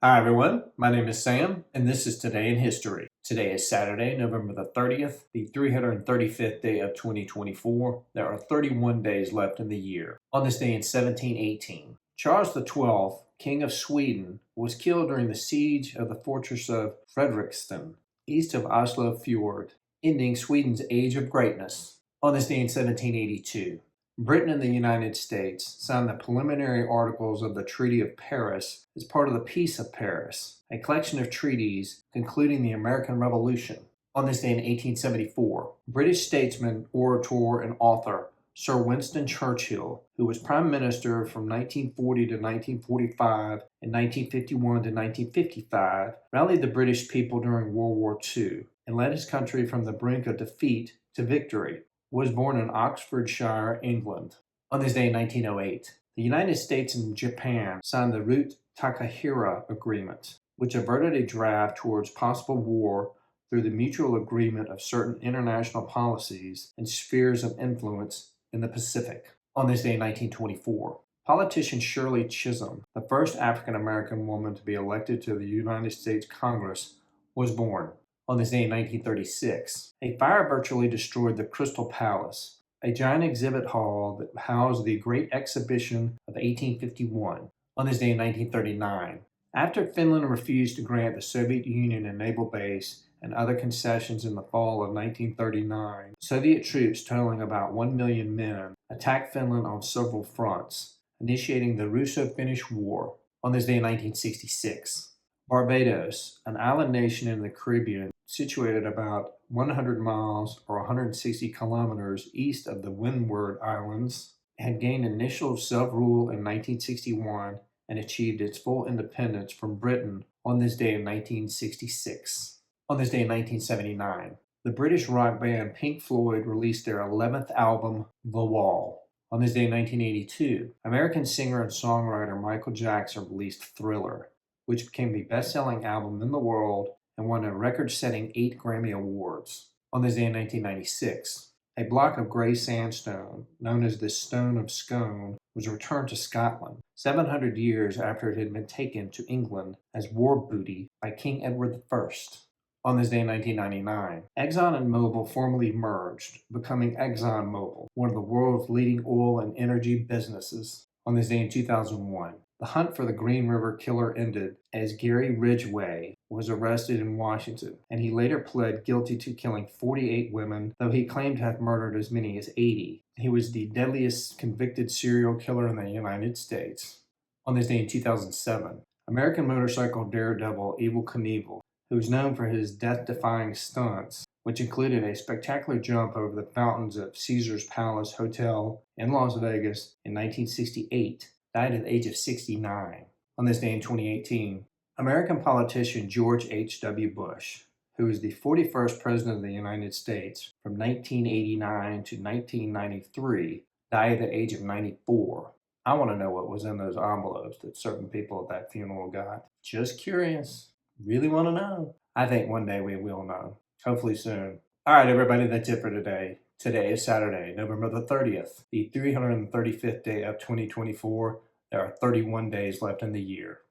Hi everyone, my name is Sam, and this is Today in History. Today is Saturday, November the 30th, the 335th day of 2024. There are 31 days left in the year. On this day in 1718, Charles XII, King of Sweden, was killed during the siege of the fortress of Fredrikstad, east of Oslo Fjord, ending Sweden's age of greatness. On this day in 1782, Britain and the United States signed the preliminary articles of the Treaty of Paris as part of the Peace of Paris, a collection of treaties concluding the American Revolution. On this day in 1874, British statesman, orator, and author Sir Winston Churchill, who was Prime Minister from 1940 to 1945 and 1951 to 1955, rallied the British people during World War II and led his country from the brink of defeat to victory. Was born in Oxfordshire, England. On this day in 1908, the United States and Japan signed the Root-Takahira Agreement, which averted a draft towards possible war through the mutual agreement of certain international policies and spheres of influence in the Pacific. On this day in 1924, politician Shirley Chisholm, the first African-American woman to be elected to the United States Congress, was born. On this day in 1936, a fire virtually destroyed the Crystal Palace, a giant exhibit hall that housed the Great Exhibition of 1851. On this day in 1939, after Finland refused to grant the Soviet Union a naval base and other concessions in the fall of 1939, Soviet troops totaling about 1 million men attacked Finland on several fronts, initiating the Russo-Finnish War. On this day in 1966, Barbados, an island nation in the Caribbean situated about 100 miles or 160 kilometers east of the Windward Islands, had gained initial self-rule in 1961 and achieved its full independence from Britain on this day in 1966. On this day in 1979, the British rock band Pink Floyd released their 11th album, The Wall. On this day in 1982, American singer and songwriter Michael Jackson released Thriller, which became the best-selling album in the world and won a record-setting 8 Grammy Awards. On this day in 1996, a block of gray sandstone, known as the Stone of Scone, was returned to Scotland 700 years after it had been taken to England as war booty by King Edward I. On this day in 1999, Exxon and Mobil formally merged, becoming ExxonMobil, one of the world's leading oil and energy businesses. On this day in 2001, the hunt for the Green River Killer ended as Gary Ridgway was arrested in Washington, and he later pled guilty to killing 48 women, though he claimed to have murdered as many as 80. He was the deadliest convicted serial killer in the United States. On this day in 2007, American motorcycle daredevil Evel Knievel, who was known for his death-defying stunts, which included a spectacular jump over the fountains of Caesar's Palace Hotel in Las Vegas in 1968, died at the age of 69. On this day in 2018, American politician George H.W. Bush, who was the 41st President of the United States from 1989 to 1993, died at the age of 94. I want to know what was in those envelopes that certain people at that funeral got. Just curious. Really want to know. I think one day we will know. Hopefully soon. All right, everybody, that's it for today. Today is Saturday, November the 30th, the 335th day of 2024. There are 31 days left in the year.